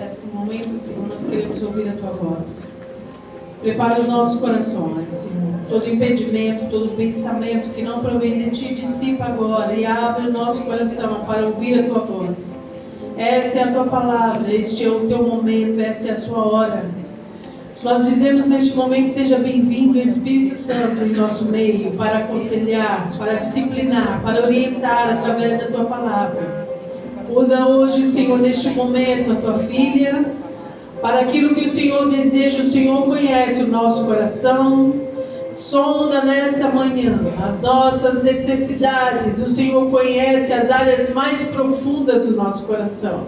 Nesse momento, Senhor, nós queremos ouvir a Tua voz. Prepara os nossos corações, Senhor. Todo impedimento, todo pensamento que não provém de Ti, dissipa agora e abre o nosso coração para ouvir a Tua voz. Esta é a Tua palavra, este é o Teu momento, esta é a Sua hora. Nós dizemos neste momento, seja bem-vindo Espírito Santo em nosso meio, para aconselhar, para disciplinar, para orientar através da Tua palavra. Usa hoje, Senhor, neste momento, a Tua filha, para aquilo que o Senhor deseja. O Senhor conhece o nosso coração, sonda nesta manhã as nossas necessidades. O Senhor conhece as áreas mais profundas do nosso coração.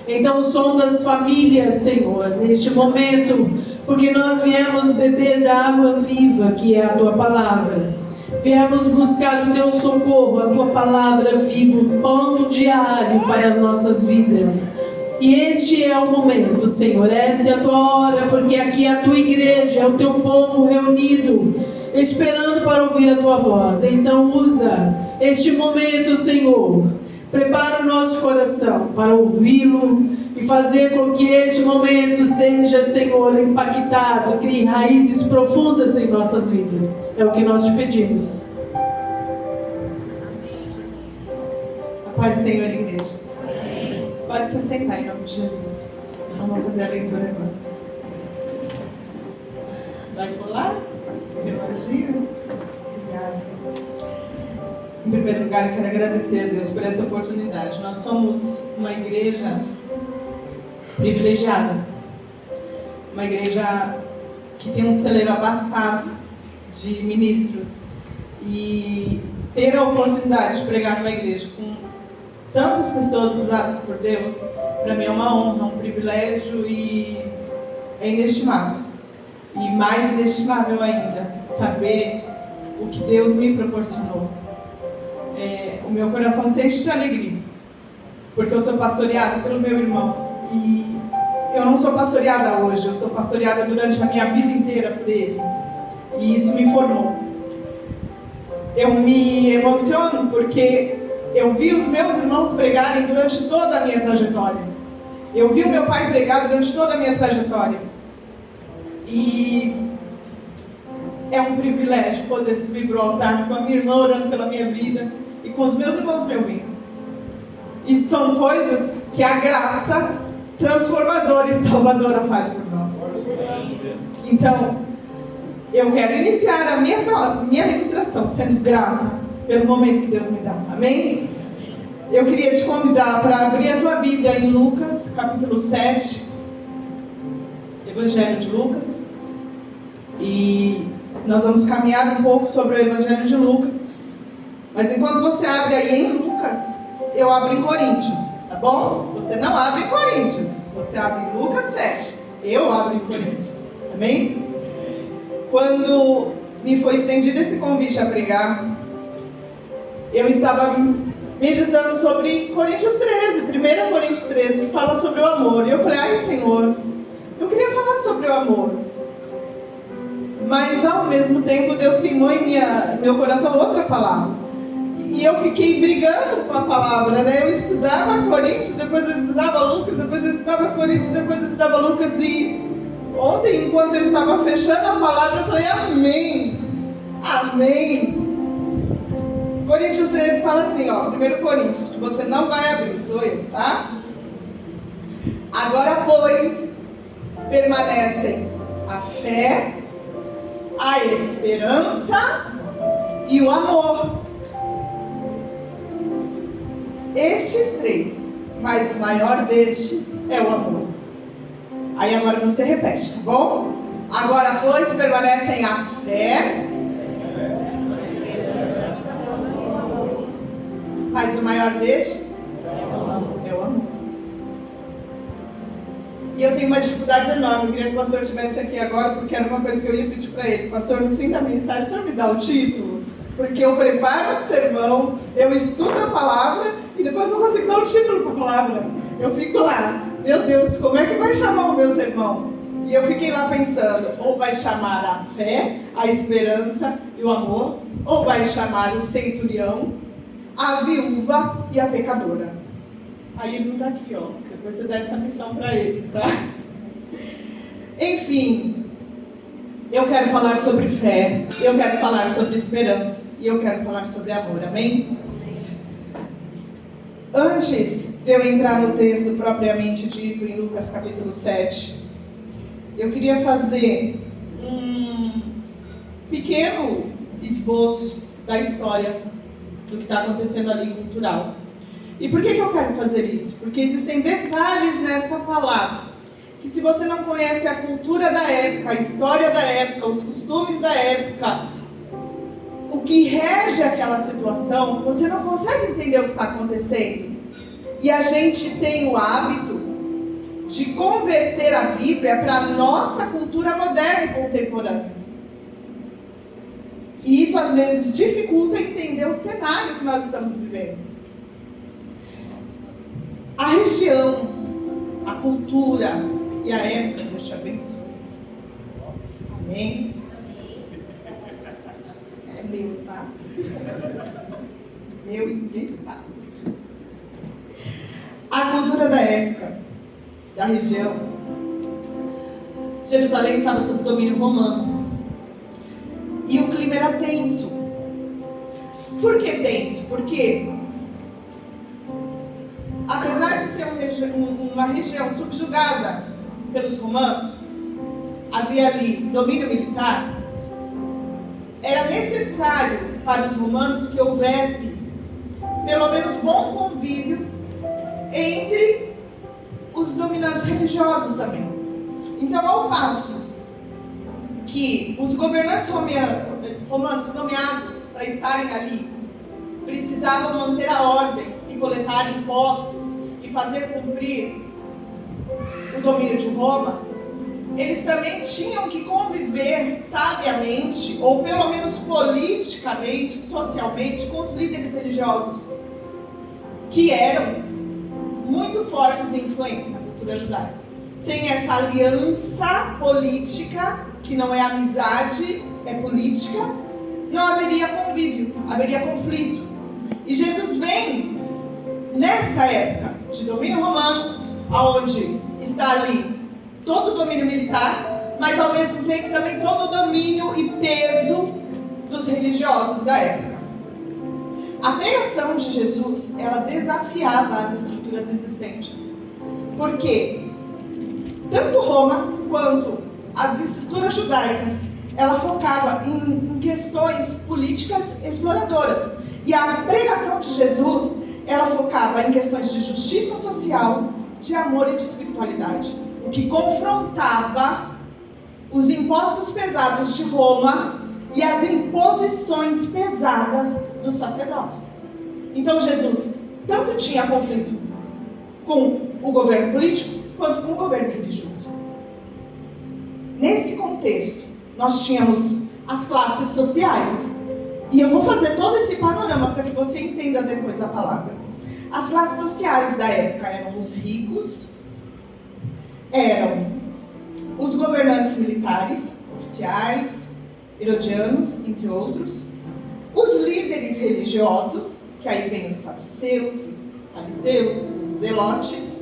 Então sonda as famílias, Senhor, neste momento, porque nós viemos beber da água viva, que é a Tua palavra. Viemos buscar o Teu socorro, a Tua palavra viva, o pão diário para as nossas vidas. E este é o momento, Senhor, esta é a Tua hora, porque aqui é a Tua igreja, é o Teu povo reunido, esperando para ouvir a Tua voz. Então usa este momento, Senhor, prepara o nosso coração para ouvi-lo e fazer com que este momento seja, Senhor, impactado, crie raízes profundas em nossas vidas. É o que nós te pedimos. A paz do Senhor, igreja. Pode se sentar em nome de Jesus. Vamos fazer a leitura agora. Vai colar? Elogio? Obrigada. Em primeiro lugar, eu quero agradecer a Deus por essa oportunidade. Nós somos uma igreja privilegiada. Uma igreja que tem um celeiro abastado de ministros. E ter a oportunidade de pregar numa igreja com tantas pessoas usadas por Deus, para mim é uma honra, um privilégio e é inestimável. E mais inestimável ainda, saber o que Deus me proporcionou. O meu coração se enche de alegria, porque eu sou pastoreada pelo meu irmão. E eu não sou pastoreada hoje, eu sou pastoreada durante a minha vida inteira por ele. E isso me formou. Eu me emociono porque eu vi os meus irmãos pregarem durante toda a minha trajetória. Eu vi o meu pai pregar durante toda a minha trajetória. E é um privilégio poder subir para o altar com a minha irmã orando pela minha vida e com os meus irmãos me ouvindo. E são coisas que a graça transformadora e salvadora faz por nós. Então, eu quero iniciar a minha ministração sendo grata pelo momento que Deus me dá. Amém? Eu queria te convidar para abrir a tua Bíblia em Lucas, capítulo 7. Evangelho de Lucas. E nós vamos caminhar um pouco sobre o Evangelho de Lucas. Mas enquanto você abre aí em Lucas, eu abro em Coríntios, tá bom? Você não abre em Coríntios, você abre em Lucas 7. Eu abro em Coríntios. Amém? Quando me foi estendido esse convite a pregar, eu estava meditando sobre Coríntios 13, 1 Coríntios 13, que fala sobre o amor. E eu falei, ai Senhor, eu queria falar sobre o amor. Mas ao mesmo tempo Deus queimou em meu coração outra palavra. E eu fiquei brigando com a palavra, né? Eu estudava Coríntios, depois eu estudava Lucas, depois eu estudava Coríntios, depois eu estudava Lucas. E ontem, enquanto eu estava fechando a palavra, eu falei, amém, amém. Coríntios 13 fala assim, ó, 1 Coríntios, que você não vai abrir, sou eu, tá? Agora, pois, permanecem a fé, a esperança e o amor. Estes três, mas o maior destes é o amor. Aí agora você repete, tá bom? Agora, pois, permanecem a fé, mas o maior destes é o amor. E eu tenho uma dificuldade enorme. Eu queria que o pastor estivesse aqui agora, porque era uma coisa que eu ia pedir para ele. Pastor, no fim da mensagem, o senhor me dá o título? Porque eu preparo o sermão, eu estudo a palavra e depois não consigo dar o título para a palavra. Eu fico lá, meu Deus, como é que vai chamar o meu sermão? E eu fiquei lá pensando, ou vai chamar a fé, a esperança e o amor, ou vai chamar o centurião, a viúva e a pecadora. Aí ele não está aqui, ó. Depois você dá essa missão para ele, tá? Enfim, eu quero falar sobre fé, eu quero falar sobre esperança e eu quero falar sobre amor, amém? Antes de eu entrar no texto propriamente dito em Lucas capítulo 7, eu queria fazer um pequeno esboço da história do que está acontecendo ali cultural. E por que eu quero fazer isso? Porque existem detalhes nesta palavra que, se você não conhece a cultura da época, a história da época, os costumes da época, o que rege aquela situação, você não consegue entender o que está acontecendo. E a gente tem o hábito de converter a Bíblia para a nossa cultura moderna e contemporânea. E isso às vezes dificulta entender o cenário que nós estamos vivendo. A região, a cultura e a época, Deus te abençoe. Amém? É meu, tá? Meu e ninguém passa. A cultura da época, da região. Jerusalém estava sob domínio romano. E o clima era tenso. Por que tenso? Porque, apesar de ser uma região subjugada pelos romanos, havia ali domínio militar, era necessário para os romanos que houvesse pelo menos bom convívio entre os dominantes religiosos também. Então, ao passo que os governantes romanos nomeados para estarem ali precisavam manter a ordem e coletar impostos e fazer cumprir o domínio de Roma, eles também tinham que conviver sabiamente, ou pelo menos politicamente, socialmente, com os líderes religiosos, que eram muito fortes e influentes na cultura judaica. Sem essa aliança política, que não é amizade, é política, não haveria convívio, haveria conflito. E Jesus vem nessa época de domínio romano, onde está ali todo o domínio militar, mas ao mesmo tempo também todo o domínio e peso dos religiosos da época. A pregação de Jesus, ela desafiava as estruturas existentes. Porque tanto Roma quanto as estruturas judaicas, ela focava em questões políticas exploradoras. E a pregação de Jesus, ela focava em questões de justiça social, de amor e de espiritualidade. O que confrontava os impostos pesados de Roma e as imposições pesadas dos sacerdotes. Então Jesus tanto tinha conflito com o governo político, quanto com o governo religioso. Nesse contexto, nós tínhamos as classes sociais. E eu vou fazer todo esse panorama para que você entenda depois a palavra. As classes sociais da época eram os ricos, eram os governantes militares, oficiais, herodianos, entre outros, os líderes religiosos, que aí vem os saduceus, os fariseus, os zelotes,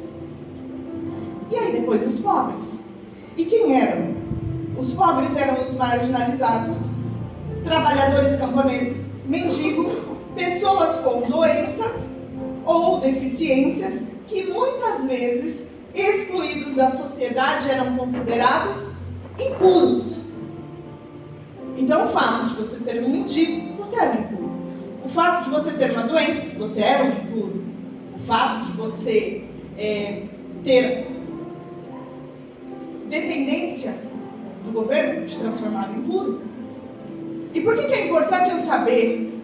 e aí depois os pobres. E quem eram? Os pobres eram os marginalizados, trabalhadores camponeses, mendigos, pessoas com doenças ou deficiências que muitas vezes, excluídos da sociedade, eram considerados impuros. Então, o fato de você ser um mendigo, você era um impuro. O fato de você ter uma doença, você era um impuro. O fato de você ter dependência do governo te transformava em impuro. E por que é importante eu saber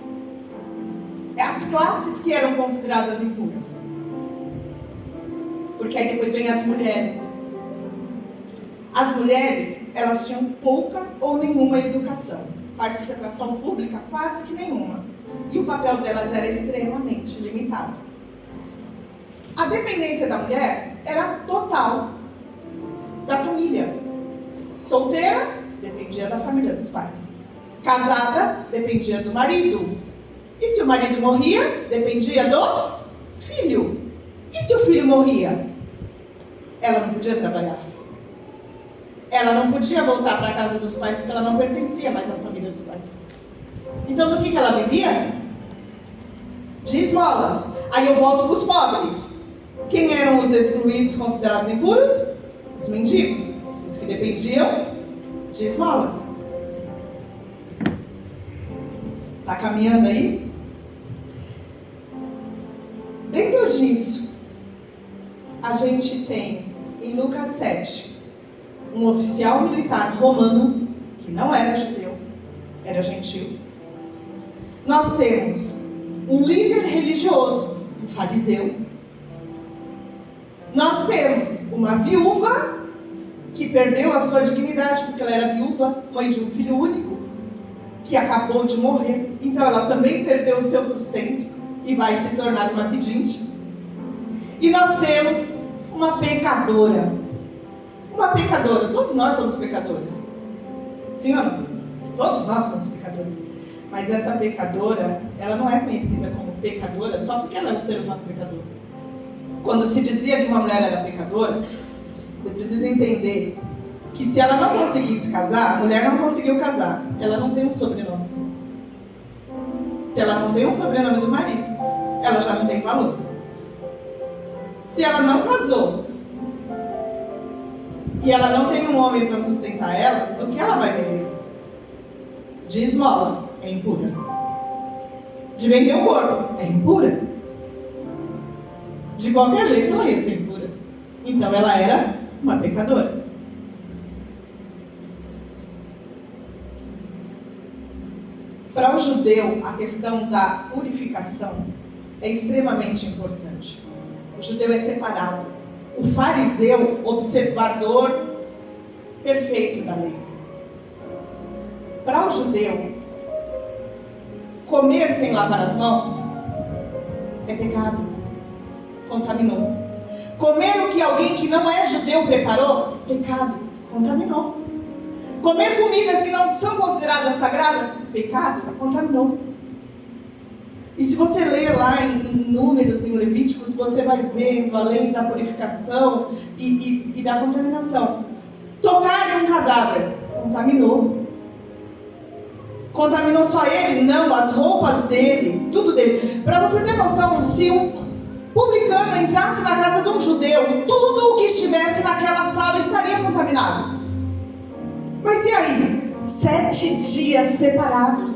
as classes que eram consideradas impuras? Porque aí depois vem as mulheres. As mulheres, elas tinham pouca ou nenhuma educação. Participação pública, quase que nenhuma. E o papel delas era extremamente limitado. A dependência da mulher era total da família. Solteira, dependia da família dos pais. Casada, dependia do marido. E se o marido morria, dependia do filho. E se o filho morria? Ela não podia trabalhar. Ela não podia voltar para a casa dos pais, porque ela não pertencia mais à família dos pais. Então, do que ela vivia? De esmolas. Aí eu volto para os pobres. Quem eram os excluídos, considerados impuros? Os mendigos. Os que dependiam de esmolas. Está caminhando aí? Dentro disso, a gente tem, em Lucas 7, um oficial militar romano, que não era judeu, era gentil. Nós temos um líder religioso, um fariseu. Nós temos uma viúva que perdeu a sua dignidade, porque ela era viúva, mãe de um filho único, que acabou de morrer. Então ela também perdeu o seu sustento e vai se tornar uma pedinte. E nós temos uma pecadora. Uma pecadora. Todos nós somos pecadores. Sim ou não? Todos nós somos pecadores. Mas essa pecadora, ela não é conhecida como pecadora só porque ela é um ser humano pecador. Quando se dizia que uma mulher era pecadora, você precisa entender que se ela não conseguisse casar, a mulher não conseguiu casar, ela não tem um sobrenome. Se ela não tem um sobrenome do marido, ela já não tem valor. Se ela não casou e ela não tem um homem para sustentar ela, do que ela vai viver? De esmola, é impura. De vender o corpo, é impura. De qualquer jeito ela ia ser impura. Então ela era uma pecadora. Para o judeu, a questão da purificação é extremamente importante. O judeu é separado. O fariseu, observador perfeito da lei. Para o judeu, comer sem lavar as mãos é pecado. Contaminou. Comer o que alguém que não é judeu preparou, pecado. Contaminou. Comer comidas que não são consideradas sagradas, pecado, contaminou. E se você ler lá em Números, em Levíticos, você vai vendo além da purificação e da contaminação. Tocar em um cadáver, contaminou. Contaminou só ele? Não, as roupas dele, tudo dele. Para você ter noção, se um publicano entrasse na casa de um judeu, tudo o que estivesse naquela sala estaria contaminado. Mas e aí? 7 dias separados.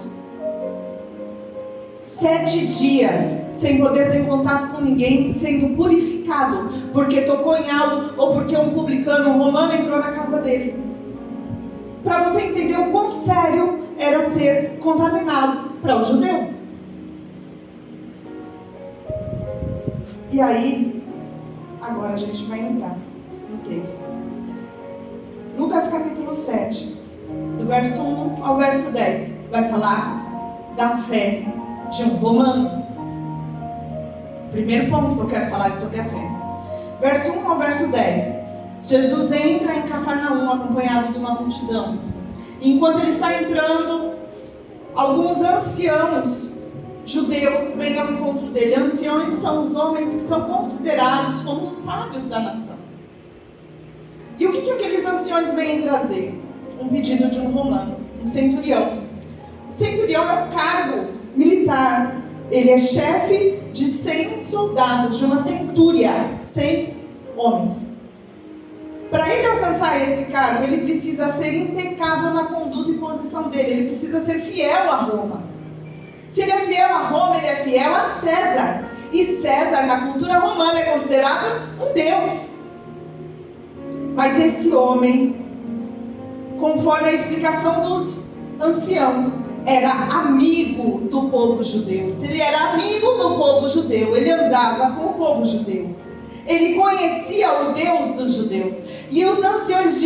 7 dias sem poder ter contato com ninguém, sendo purificado, porque tocou em algo ou porque um publicano, um romano, entrou na casa dele. Para você entender o quão sério era ser contaminado para o judeu. E aí, agora a gente vai entrar no texto. Lucas capítulo 7, do verso 1 ao verso 10, vai falar da fé de um romano. Primeiro ponto que eu quero falar é sobre a fé. Verso 1 ao verso 10. Jesus entra em Cafarnaum acompanhado de uma multidão. E enquanto ele está entrando, alguns anciãos judeus vêm ao encontro dele. Anciões são os homens que são considerados como sábios da nação. E o que aqueles anciões vêm trazer? Um pedido de um romano, um centurião. O centurião é um cargo militar. Ele é chefe de 100 soldados, de uma centúria, 100 homens. Para ele alcançar esse cargo, ele precisa ser impecável na conduta e posição dele. Ele precisa ser fiel a Roma. Se ele é fiel a Roma, ele é fiel a César. E César, na cultura romana, é considerado um deus. Mas esse homem, conforme a explicação dos anciãos, era amigo do povo judeu. Se ele era amigo do povo judeu, ele andava com o povo judeu. Ele conhecia o Deus dos judeus. E os anciões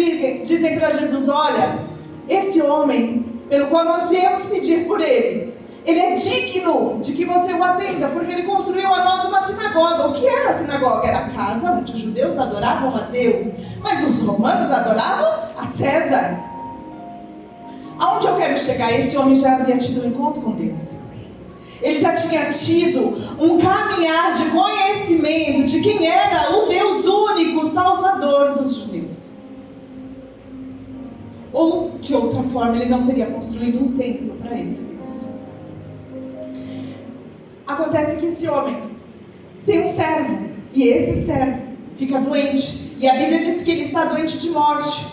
dizem para Jesus: olha, esse homem, pelo qual nós viemos pedir por ele é digno de que você o atenda, porque ele construiu a nós uma sinagoga. O que era a sinagoga? Era a casa onde os judeus adoravam a Deus, mas os romanos adoravam a César. Aonde eu quero chegar? Esse homem já havia tido um encontro com Deus. Ele já tinha tido um caminhar de conhecimento de quem era o Deus único, Salvador dos judeus. Ou, de outra forma, ele não teria construído um templo para esse Deus. Acontece que esse homem tem um servo, e esse servo fica doente. E a Bíblia diz que ele está doente de morte.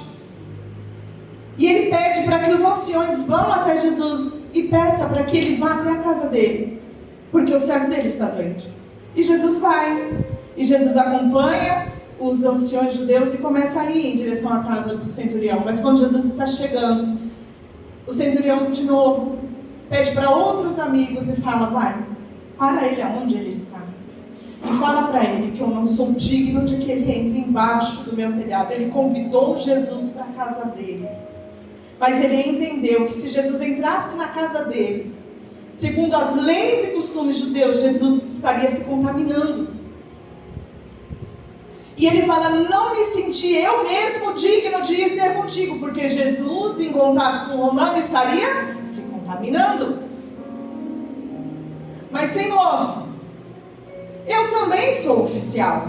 E ele pede para que os anciões vão até Jesus e peça para que ele vá até a casa dele, porque o servo dele está doente. E Jesus vai. E Jesus acompanha os anciões judeus e começa a ir em direção à casa do centurião. Mas quando Jesus está chegando, o centurião de novo pede para outros amigos e fala: vai, para ele aonde ele está. E fala para ele que eu não sou digno de que ele entre embaixo do meu telhado. Ele convidou Jesus para a casa dele. Mas ele entendeu que se Jesus entrasse na casa dele, segundo as leis e costumes judeus, Jesus estaria se contaminando. E ele fala: não me senti eu mesmo digno de ir ter contigo, porque Jesus, em contato com o romano, estaria se contaminando. Mas, Senhor, eu também sou oficial.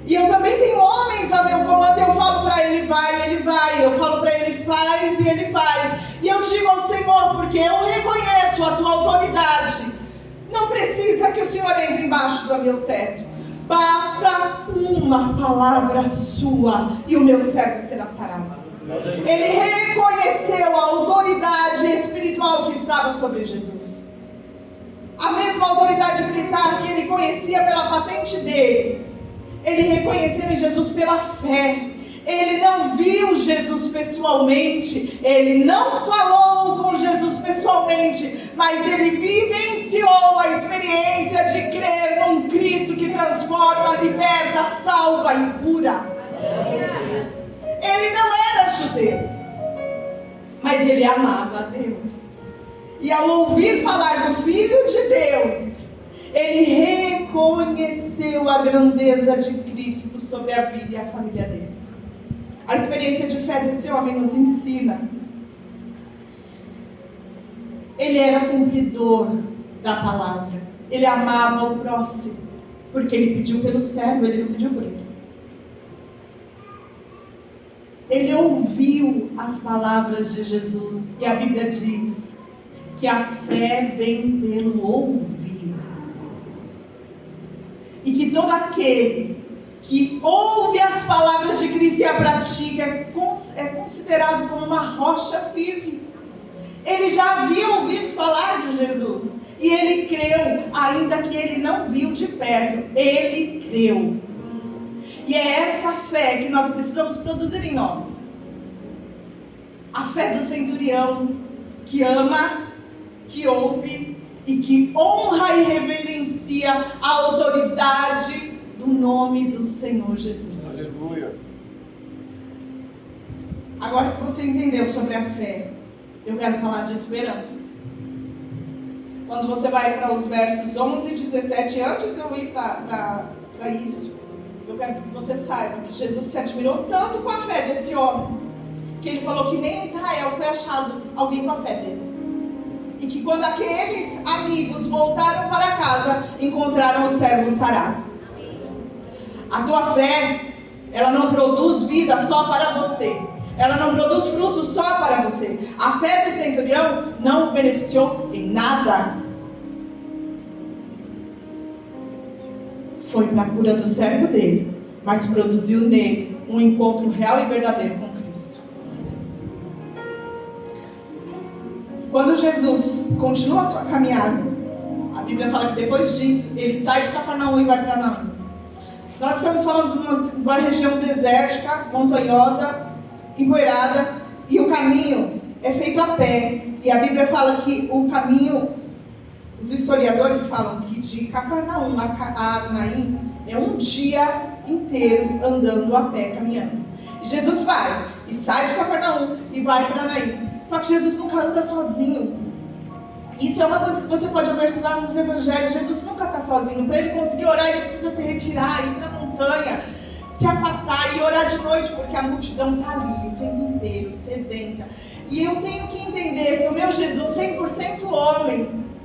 E eu também tenho homens a meu comando. Eu falo para ele: vai, ele vai. Eu falo para ele: faz, e ele faz. E eu digo ao Senhor, porque eu reconheço a tua autoridade. Não precisa que o Senhor entre embaixo do meu teto. Basta uma palavra sua e o meu servo será sarado. Ele reconheceu a autoridade espiritual que estava sobre Jesus. A mesma autoridade militar que ele conhecia pela patente dele, ele reconheceu em Jesus pela fé. Ele não viu Jesus pessoalmente, ele não falou com Jesus pessoalmente, mas ele vivenciou a experiência de crer num Cristo que transforma, liberta, salva e cura. Ele não era judeu, mas ele amava a Deus. E ao ouvir falar do Filho de Deus, ele reconheceu a grandeza de Cristo sobre a vida e a família dele. A experiência de fé desse homem nos ensina. Ele era cumpridor da palavra. Ele amava o próximo, porque ele pediu pelo servo, ele não pediu por ele. Ele ouviu as palavras de Jesus, e a Bíblia diz que a fé vem pelo ouvir. E que todo aquele que ouve as palavras de Cristo e a pratica é considerado como uma rocha firme. Ele já havia ouvido falar de Jesus e ele creu, ainda que ele não viu de perto, ele creu. E é essa fé que nós precisamos produzir em nós. A fé do centurião, que ama, que ouve e que honra e reverencia a autoridade do nome do Senhor Jesus. Aleluia. Agora que você entendeu sobre a fé, eu quero falar de esperança. Quando você vai para os versos 11 e 17, antes de eu ir para isso, eu quero que você saiba que Jesus se admirou tanto com a fé desse homem, que ele falou que nem em Israel foi achado alguém com a fé dele. E que quando aqueles amigos voltaram para casa, encontraram o servo sarado. A tua fé, ela não produz vida só para você. Ela não produz frutos só para você. A fé do centurião não o beneficiou em nada. Foi para a cura do servo dele, mas produziu nele um encontro real e verdadeiro com Cristo. Quando Jesus continua a sua caminhada, a Bíblia fala que depois disso, ele sai de Cafarnaum e vai para Naim. Nós estamos falando de uma região desértica, montanhosa, empoeirada, e o caminho é feito a pé. E a Bíblia fala que o caminho, os historiadores falam que de Cafarnaum a Naim é um dia inteiro andando a pé, caminhando. E Jesus vai e sai de Cafarnaum e vai para Naim. Só que Jesus nunca anda sozinho. Isso é uma coisa que você pode observar nos evangelhos. Jesus nunca está sozinho. Para ele conseguir orar, ele precisa se retirar, ir para a montanha, se afastar e orar de noite, porque a multidão está ali o tempo inteiro, sedenta. E eu tenho que entender que o meu Jesus, 100% homem,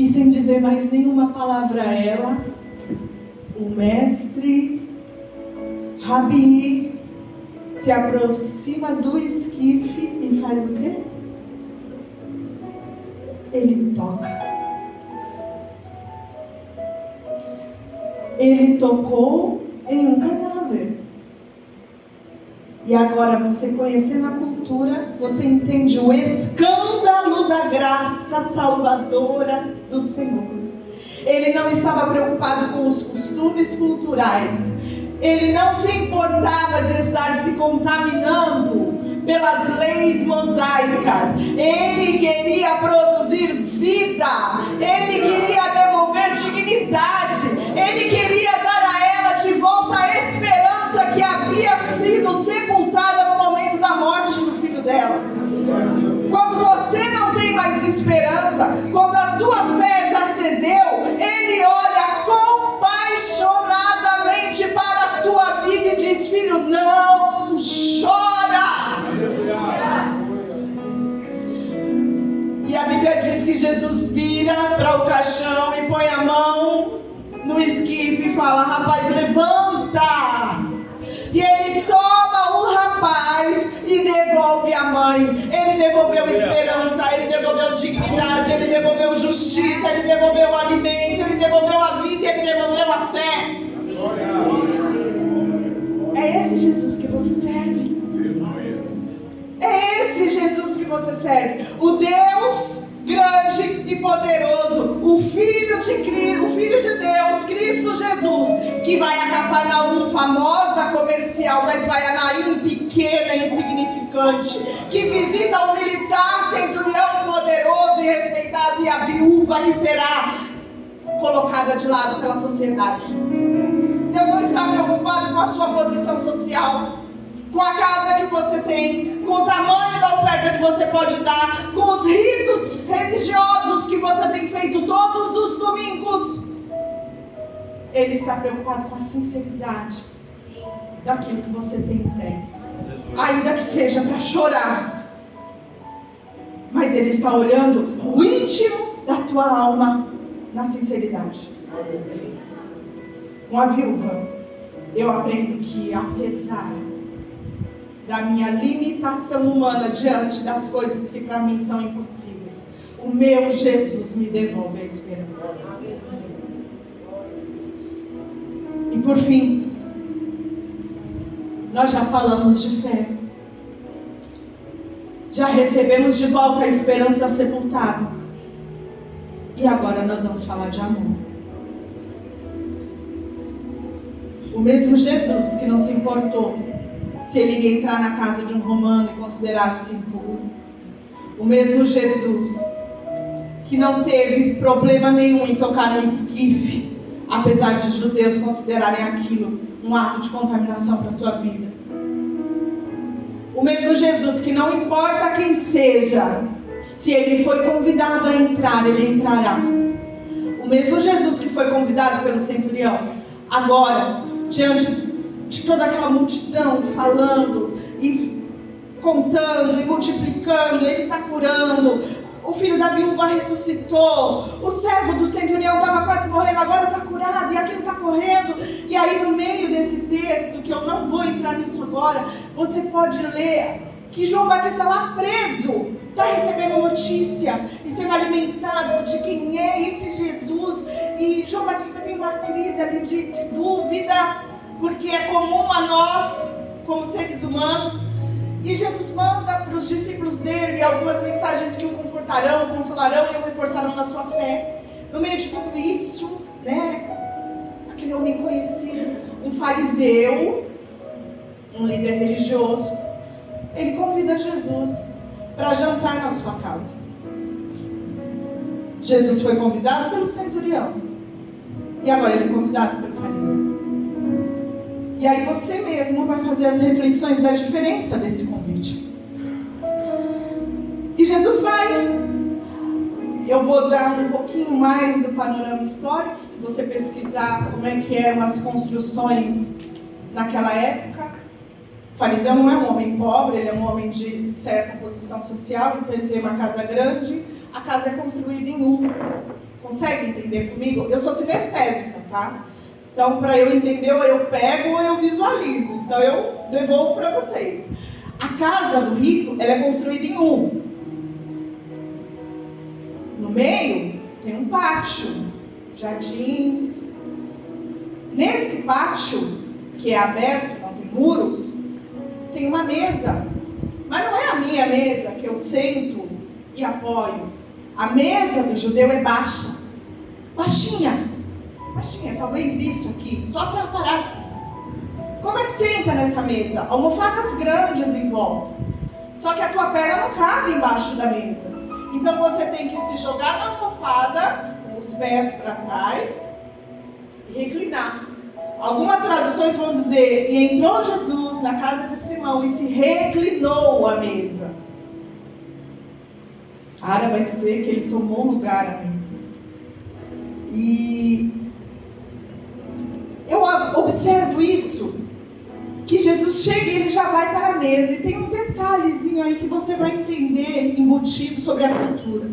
E sem dizer mais nenhuma palavra a ela, o mestre Rabi se aproxima do esquife e faz o quê? Ele toca. Ele tocou em um cadáver. E agora, você conhecendo a cultura, você entende o escândalo da graça salvadora do Senhor. Ele não estava preocupado com os costumes culturais. Ele não se importava de estar se contaminando pelas leis mosaicas. Ele queria produzir vida. Ele queria devolver dignidade. Ele queria dar a ela de volta a esperança que havia sido sepultada no momento da morte do filho dela. Quando você não tem mais esperança, quando a tua fé já cedeu, Ele olha compassionadamente para a tua vida e diz: filho, não chora. E a Bíblia diz que Jesus vira para o caixão e põe a mão no esquife e fala: rapaz, levanta. E ele toma o rapaz e devolve a mãe. Ele devolveu esperança, ele devolveu dignidade, ele devolveu justiça, ele devolveu o alimento, ele devolveu a vida, ele devolveu a fé. É esse Jesus que você serve. É esse Jesus que você serve. O Deus grande e poderoso, o Filho de Cristo, o Filho de Deus, Cristo Jesus, que vai a Cafarnaum, famosa comercial, mas vai a Naim, pequena e insignificante, que visita o militar, centurião poderoso e respeitado, e a viúva que será colocada de lado pela sociedade. Deus não está preocupado com a sua posição social, com a casa que você tem, com o tamanho da oferta que você pode dar, com os ritos religiosos que você tem feito todos os domingos. Ele está preocupado com a sinceridade daquilo que você tem entregue, ainda que seja para chorar. Mas Ele está olhando o íntimo da tua alma na sinceridade. Uma viúva, eu aprendo que apesar da minha limitação humana diante das coisas que para mim são impossíveis, o meu Jesus me devolve a esperança. E por fim, nós já falamos de fé, já recebemos de volta a esperança sepultada, e agora nós vamos falar de amor. O mesmo Jesus que não se importou se ele iria entrar na casa de um romano e considerar-se impuro. O mesmo Jesus que não teve problema nenhum em tocar no esquife, apesar de judeus considerarem aquilo um ato de contaminação para a sua vida. O mesmo Jesus que não importa quem seja, se ele foi convidado a entrar, ele entrará. O mesmo Jesus que foi convidado pelo centurião, agora, diante de toda aquela multidão falando e contando e multiplicando, ele está curando. O filho da viúva ressuscitou, o servo do centurião estava quase morrendo, agora está curado, e aquilo está correndo. E aí no meio desse texto, que eu não vou entrar nisso agora, você pode ler que João Batista lá preso está recebendo notícia e sendo alimentado de quem é esse Jesus. E João Batista tem uma crise ali de dúvida, porque é comum a nós, como seres humanos. E Jesus manda para os discípulos dele algumas mensagens que o confortarão, o consolarão e o reforçarão na sua fé. No meio de tudo isso, aquele homem conhecido, um fariseu, um líder religioso, ele convida Jesus para jantar na sua casa. Jesus foi convidado pelo centurião, e agora ele é convidado pelo fariseu. E aí você mesmo vai fazer as reflexões da diferença desse convite. E Jesus vai. Eu vou dar um pouquinho mais do panorama histórico, se você pesquisar como é que eram as construções naquela época. O fariseu não é um homem pobre, ele é um homem de certa posição social, então ele tem uma casa grande. A casa é construída em U. Consegue entender comigo? Eu sou sinestésica, tá? Então, para eu entender, ou eu pego ou eu visualizo. Então, eu devolvo para vocês. A casa do rico, ela é construída em U. No meio, tem um pátio, jardins. Nesse pátio, que é aberto, não tem muros, tem uma mesa. Mas não é a minha mesa que eu sento e apoio. A mesa do judeu é baixa. Baixinha. Baixinha, talvez isso aqui, só para parar as coisas. Como é que senta nessa mesa? Almofadas grandes em volta. Só que a tua perna não cabe embaixo da mesa. Então você tem que se jogar na almofada, com os pés para trás e reclinar. Algumas traduções vão dizer, e entrou Jesus na casa de Simão e se reclinou à mesa. A Ara vai dizer que ele tomou lugar à mesa. E eu observo isso, que Jesus chega e ele já vai para a mesa. E tem um detalhezinho aí que você vai entender, embutido sobre a cultura.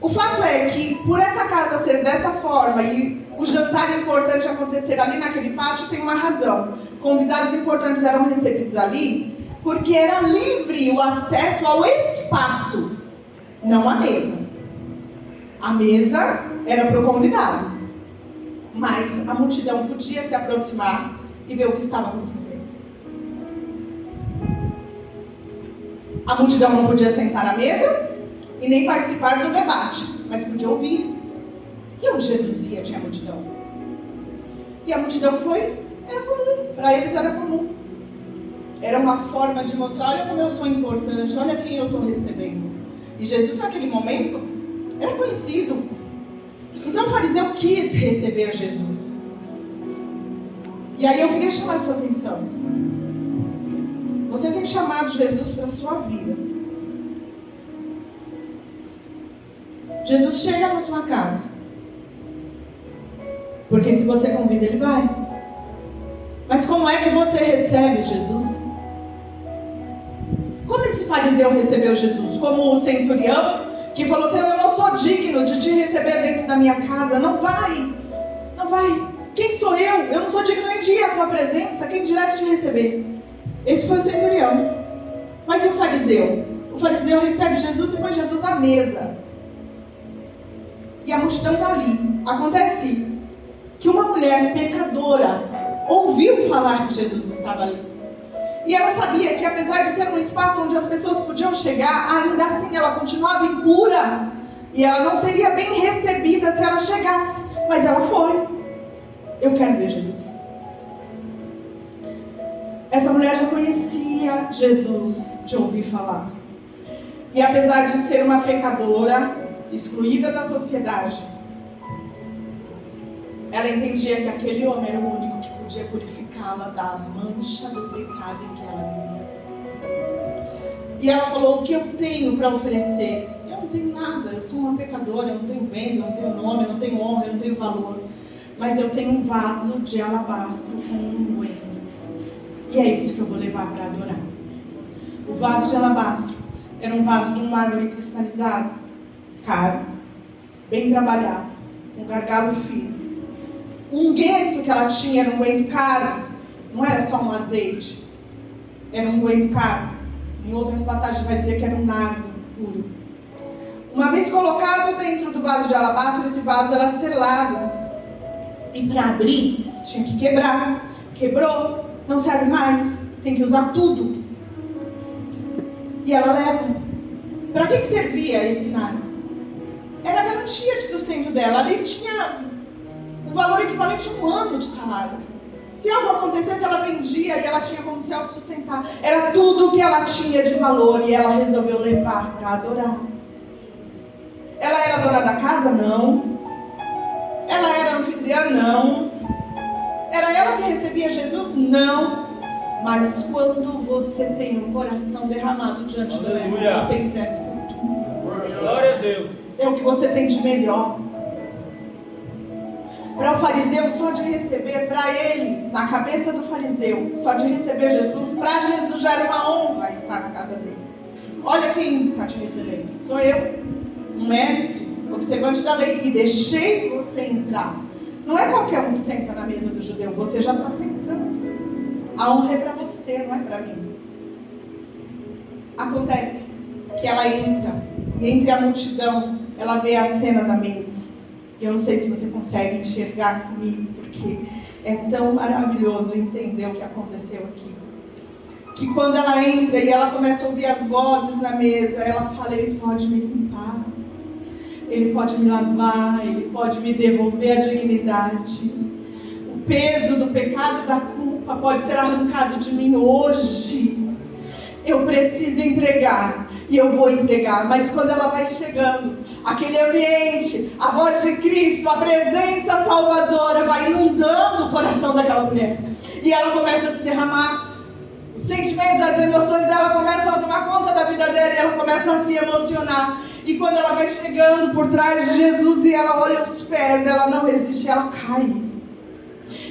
O fato é que, por essa casa ser dessa forma e o jantar importante acontecer ali naquele pátio, tem uma razão. Convidados importantes eram recebidos ali, porque era livre o acesso ao espaço, não à mesa. A mesa era para o convidado, mas a multidão podia se aproximar e ver o que estava acontecendo. A multidão não podia sentar à mesa e nem participar do debate, mas podia ouvir. E onde Jesus ia tinha multidão. E a multidão foi, era comum, para eles era comum. Era uma forma de mostrar, olha como eu sou importante, olha quem eu estou recebendo. E Jesus naquele momento era conhecido. Então o fariseu quis receber Jesus. E aí eu queria chamar a sua atenção. Você tem chamado Jesus para a sua vida. Jesus chega na tua casa. Porque se você convida, ele vai. Mas como é que você recebe Jesus? Como esse fariseu recebeu Jesus? Como o centurião que falou, Senhor, eu não sou digno de te receber dentro da minha casa. Não vai. Não vai. Quem sou eu? Eu não sou digno nem de ir à tua presença. Quem dirá te receber? Esse foi o centurião. Mas e o fariseu? O fariseu recebe Jesus e põe Jesus à mesa. E a multidão está ali. Acontece que uma mulher pecadora ouviu falar que Jesus estava ali. E ela sabia que apesar de ser um espaço onde as pessoas podiam chegar, ainda assim ela continuava impura. E ela não seria bem recebida se ela chegasse. Mas ela foi. Eu quero ver Jesus. Essa mulher já conhecia Jesus de ouvir falar. E apesar de ser uma pecadora, excluída da sociedade, ela entendia que aquele homem era o único que podia purificá-la da mancha do pecado em que ela vivia. E ela falou, o que eu tenho para oferecer? Eu não tenho nada, eu sou uma pecadora, eu não tenho bens, eu não tenho nome, eu não tenho honra, eu não tenho valor. Mas eu tenho um vaso de alabastro com um unguento. E é isso que eu vou levar para adorar. O vaso de alabastro era um vaso de um mármore cristalizado, caro, bem trabalhado, com gargalo fino. O unguento que ela tinha era um unguento caro, não era só um azeite, era um unguento caro. Em outras passagens vai dizer que era um nardo puro. Uma vez colocado dentro do vaso de alabastro, esse vaso era selado. E para abrir, tinha que quebrar. Quebrou, não serve mais, tem que usar tudo. E ela leva. Para que servia esse nardo? Era a garantia de sustento dela. Ali tinha o valor equivalente a um ano de salário. Se algo acontecesse, ela vendia e ela tinha como se autossustentar. Era tudo que ela tinha de valor e ela resolveu levar para adorar. Ela era dona da casa? Não. Ela era anfitriã? Não. Era ela que recebia Jesus? Não. Mas quando você tem o coração derramado diante do Mestre, você entrega o seu tudo. Glória a Deus. É o que você tem de melhor. Para o fariseu, só de receber, para ele, na cabeça do fariseu, só de receber Jesus, para Jesus já era uma honra estar na casa dele. Olha quem está te recebendo. Sou eu, um mestre, observante da lei, e deixei você entrar. Não é qualquer um que senta na mesa do judeu, você já está sentando. A honra é para você, não é para mim. Acontece que ela entra, e entre a multidão, ela vê a cena da mesa. Eu não sei se você consegue enxergar comigo, porque é tão maravilhoso entender o que aconteceu aqui. Que quando ela entra e ela começa a ouvir as vozes na mesa, ela fala: Ele pode me limpar, Ele pode me lavar, Ele pode me devolver a dignidade. O peso do pecado e da culpa pode ser arrancado de mim hoje. Eu preciso entregar, e eu vou entregar. Mas quando ela vai chegando, aquele ambiente, a voz de Cristo, a presença salvadora vai inundando o coração daquela mulher. E ela começa a se derramar. Os sentimentos, as emoções dela começam a tomar conta da vida dela, e ela começa a se emocionar. E quando ela vai chegando por trás de Jesus e ela olha os pés, ela não resiste, ela cai.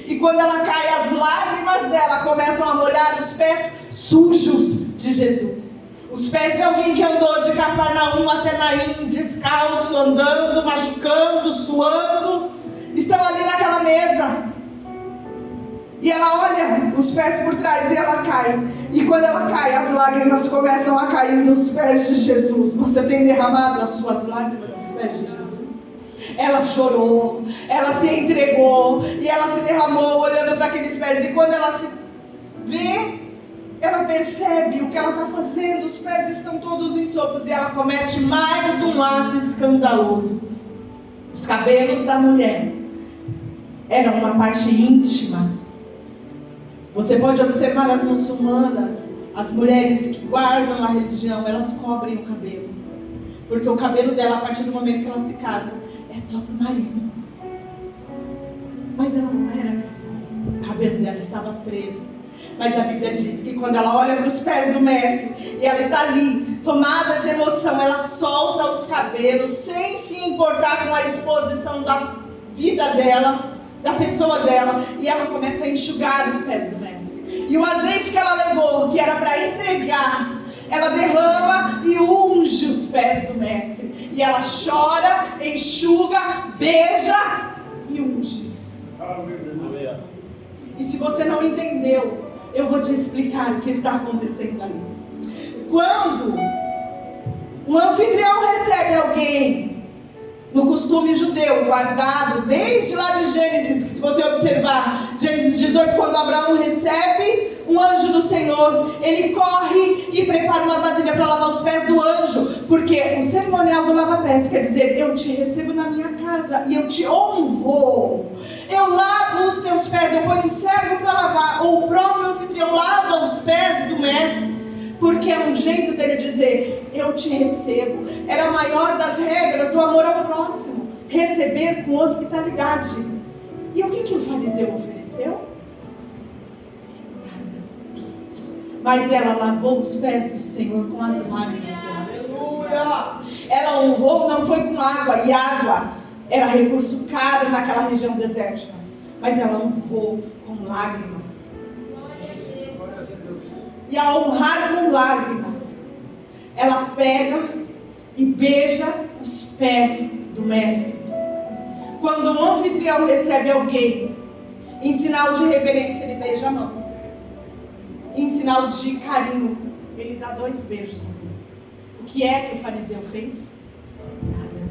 E quando ela cai, as lágrimas dela começam a molhar os pés sujos de Jesus. Os pés de alguém que andou de Cafarnaum até Naim, descalço, andando, machucando, suando, estão ali naquela mesa. E ela olha os pés por trás e ela cai. E quando ela cai, as lágrimas começam a cair nos pés de Jesus. Você tem derramado as suas lágrimas nos pés de Jesus? Ela chorou, ela se entregou, e ela se derramou olhando para aqueles pés. E quando ela se vê, ela percebe o que ela está fazendo. Os pés estão todos ensopos, e ela comete mais um ato escandaloso. Os cabelos da mulher eram uma parte íntima. Você pode observar as muçulmanas, as mulheres que guardam a religião, elas cobrem o cabelo. Porque o cabelo dela, a partir do momento que ela se casa, é só para o marido. Mas ela não era casada. O cabelo dela estava preso. Mas a Bíblia diz que quando ela olha para os pés do mestre, e ela está ali, tomada de emoção, ela solta os cabelos, sem se importar com a exposição da vida dela, da pessoa dela, e ela começa a enxugar os pés do mestre. E o azeite que ela levou, que era para entregar, ela derrama e unge os pés do mestre. E ela chora, enxuga, beija e unge. E se você não entendeu, eu vou te explicar o que está acontecendo ali. Quando um anfitrião recebe alguém, no costume judeu, guardado desde lá de Gênesis, que se você observar, Gênesis 18, quando Abraão recebe um anjo do Senhor, ele corre e prepara uma vasilha para lavar os pés do anjo, porque o cerimonial do lava-pés quer dizer: eu te recebo na minha casa e eu te honro, eu lavo os teus pés, eu ponho um servo para lavar, ou o próprio anfitrião lava os pés do mestre, porque é um jeito dele dizer: eu te recebo. Era a maior das regras do amor ao próximo, receber com hospitalidade. E o que o fariseu ofereceu? Nada. Mas ela lavou os pés do Senhor com as lágrimas dela. Aleluia! Ela honrou, não foi com água, e água era recurso caro naquela região desértica, mas ela honrou com lágrimas. E ao honrar com lágrimas, ela pega e beija os pés do mestre. Quando o anfitrião recebe alguém, em sinal de reverência, ele beija a mão. Em sinal de carinho, ele dá 2 beijos no rosto. O que é que o fariseu fez? Nada.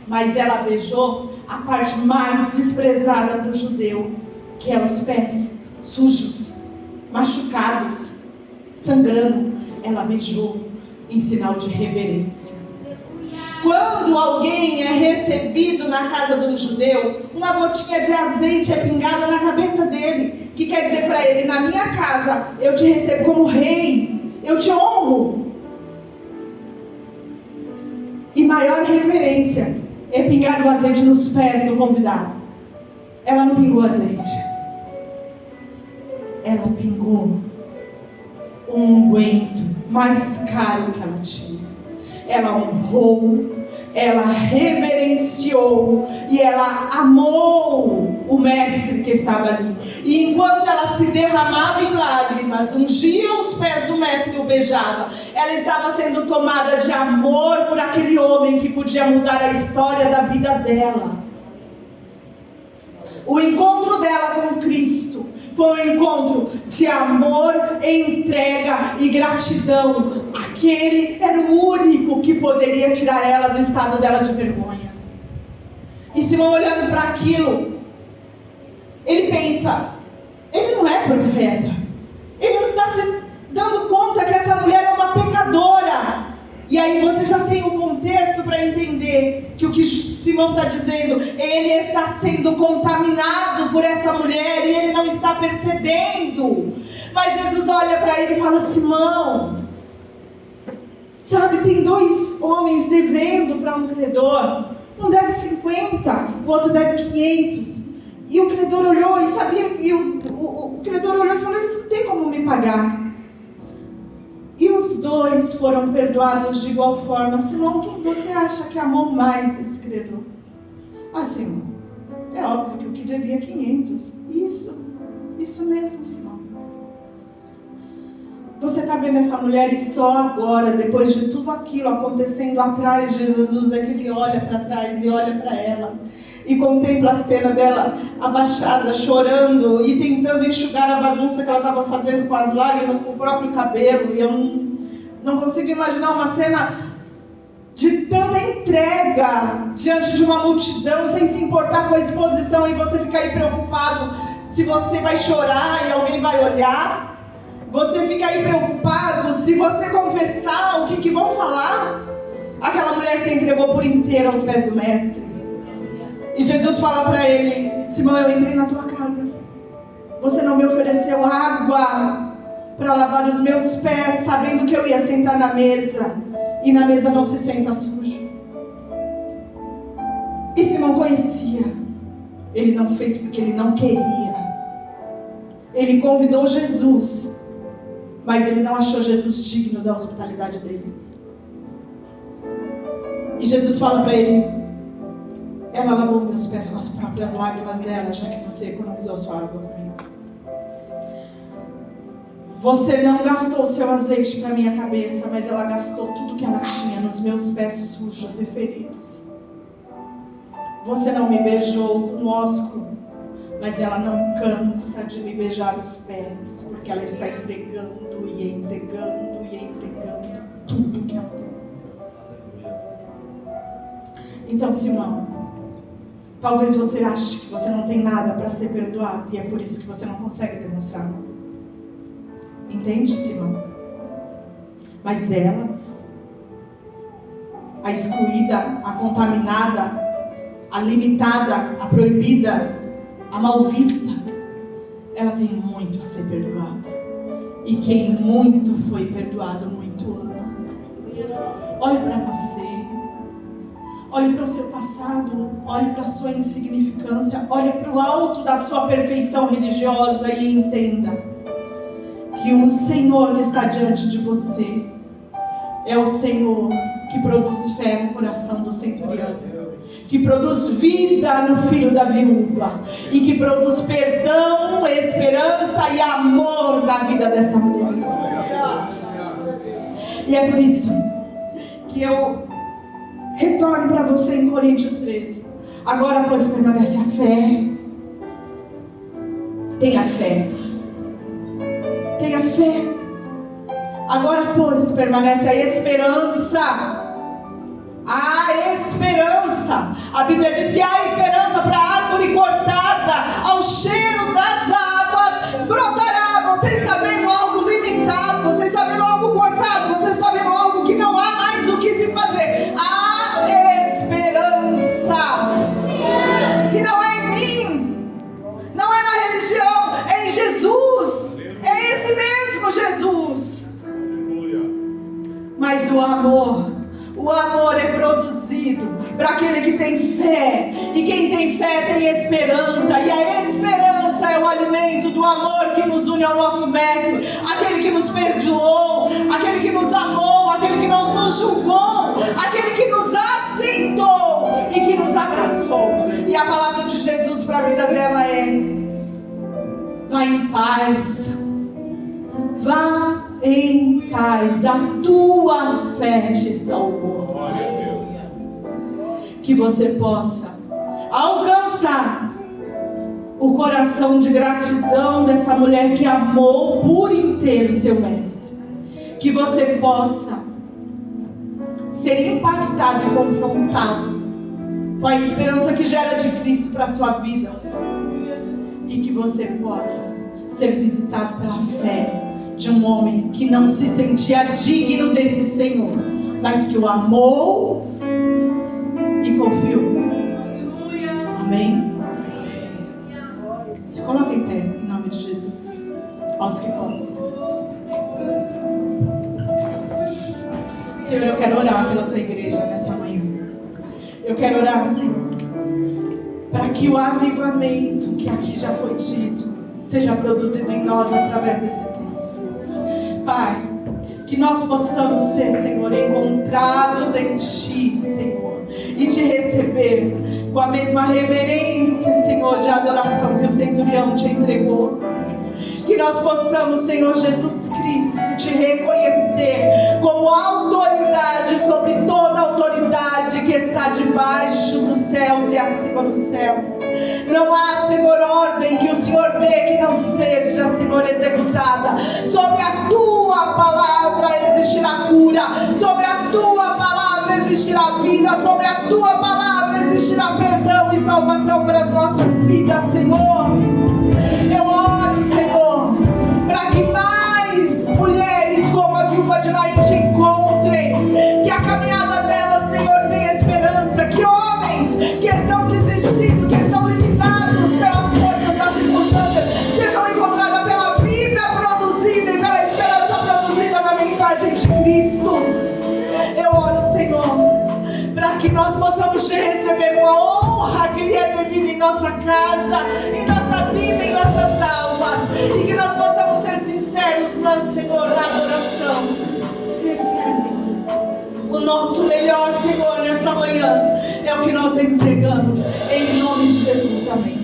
Mas ela beijou a parte mais desprezada para o judeu, que é os pés sujos, machucados, sangrando. Ela beijou em sinal de reverência. Quando alguém é recebido na casa de um judeu, uma gotinha de azeite é pingada na cabeça dele, que quer dizer para ele: na minha casa eu te recebo como rei, eu te honro. E maior reverência é pingar o azeite nos pés do convidado. Ela não pingou azeite, ela pingou um unguento mais caro que ela tinha. Ela honrou, ela reverenciou e ela amou o mestre que estava ali. E enquanto ela se derramava em lágrimas, ungia os pés do mestre e o beijava, ela estava sendo tomada de amor por aquele homem que podia mudar a história da vida dela. O encontro dela com Cristo foi um encontro de amor, entrega e gratidão. Aquele era o único que poderia tirar ela do estado dela de vergonha. E Simão, olhando para aquilo, ele pensa, ele não é profeta, ele não está se dando conta que essa mulher é uma pecadora. E aí você já tem o contexto para entender que o que Simão está dizendo, ele está sendo contaminado por essa mulher e ele não está percebendo. Mas Jesus olha para ele e fala: Simão, sabe, tem 2 homens devendo para um credor. Um deve 50, o outro deve 500. E o credor olhou e sabia, e o credor olhou e falou: eles não têm como me pagar. E os 2 foram perdoados de igual forma. Simão, quem você acha que amou mais esse credor? Ah, Simão, é óbvio que o que devia 500. Isso mesmo, Simão. Você está vendo essa mulher e só agora, depois de tudo aquilo acontecendo atrás de Jesus, é que ele olha para trás e olha para ela e contempla a cena dela abaixada, chorando e tentando enxugar a bagunça que ela estava fazendo com as lágrimas, com o próprio cabelo. E eu não consigo imaginar uma cena de tanta entrega diante de uma multidão, sem se importar com a exposição, e você fica aí preocupado se você vai chorar e alguém vai olhar. Você fica aí preocupado se você confessar, o que vão falar. Aquela mulher se entregou por inteira aos pés do mestre. E Jesus fala para ele: Simão, eu entrei na tua casa, você não me ofereceu água para lavar os meus pés, sabendo que eu ia sentar na mesa, e na mesa não se senta sujo. E Simão conhecia. Ele não fez porque ele não queria. Ele convidou Jesus, mas ele não achou Jesus digno da hospitalidade dele. E Jesus fala para ele: ela lavou meus pés com as próprias lágrimas dela, já que você economizou sua água comigo. Você não gastou o seu azeite para minha cabeça, mas ela gastou tudo que ela tinha nos meus pés sujos e feridos. Você não me beijou com ósculo, mas ela não cansa de me beijar os pés, porque ela está entregando e entregando e entregando tudo que ela tem. Então, Simão, talvez você ache que você não tem nada para ser perdoado, e é por isso que você não consegue demonstrar amor. Entende, Simão? Mas ela, a excluída, a contaminada, a limitada, a proibida, a mal vista, ela tem muito a ser perdoada. E quem muito foi perdoado, muito ama. Olhe para você. Olhe para o seu passado, olhe para a sua insignificância, olhe para o alto da sua perfeição religiosa e entenda que o Senhor que está diante de você é o Senhor que produz fé no coração do centurião, que produz vida no filho da viúva e que produz perdão, esperança e amor na vida dessa mulher. E é por isso que eu retorno para você em Coríntios 13. Agora, pois, permanece a fé. Tenha fé. Tenha fé. Agora, pois, permanece a esperança. A esperança. A Bíblia diz que há esperança para a árvore cortada. Ao cheiro das águas brotará. Você está vendo algo limitado. Você está vendo algo cortado. Você está vendo algo que não há mais o que se fazer. E não é em mim, não é na religião, é em Jesus. É esse mesmo Jesus. Mas o amor é produzido para aquele que tem fé. E quem tem fé tem esperança. E a esperança é o alimento do amor que nos une ao nosso mestre, aquele que nos perdoou, aquele que nos amou, aquele que não nos julgou, aquele que nos aceitou e que nos abraçou. E a palavra de Jesus para a vida dela é: vá em paz, vá em paz, a tua fé te salvou. Que você possa alcançar o coração de gratidão dessa mulher que amou por inteiro seu mestre. Que você possa ser impactado e confrontado com a esperança que gera de Cristo para a sua vida. E que você possa ser visitado pela fé de um homem que não se sentia digno desse Senhor, mas que o amou e confiou. Amém? Se coloque em pé, em nome de Jesus. Aos que podem. Senhor, eu quero orar pela tua igreja nessa manhã. Eu quero orar, Senhor, para que o avivamento que aqui já foi dito seja produzido em nós através desse texto. Pai, que nós possamos ser, Senhor, encontrados em Ti, Senhor, e Te receber com a mesma reverência, Senhor, de adoração que o centurião Te entregou. Que nós possamos, Senhor Jesus Cristo, Te reconhecer como autoridade sobre toda autoridade que está debaixo dos céus e acima dos céus. Não há, Senhor, ordem que o Senhor dê que não seja, Senhor, executada. Sobre a Tua palavra existirá cura, sobre a Tua palavra existirá vida, sobre a Tua palavra existirá perdão e salvação para as nossas vidas, Senhor. Eu oro, Senhor, para que mais mulheres como a viúva de Naim Te encontrem, que a caminhada delas, Senhor, tenha esperança, que homens que estão desistindo, que estão limitados pelas forças das circunstâncias, sejam encontrados pela vida produzida e pela esperança produzida na mensagem de Cristo. Eu oro, Senhor, para que nós possamos Te receber com a honra que lhe é devida em nossa casa, em nossa vida, em nossas almas, e que nós possamos ser sinceros, Senhor, na adoração. Recebe o nosso melhor, Senhor, nesta manhã. É o que nós entregamos, em nome de Jesus. Amém.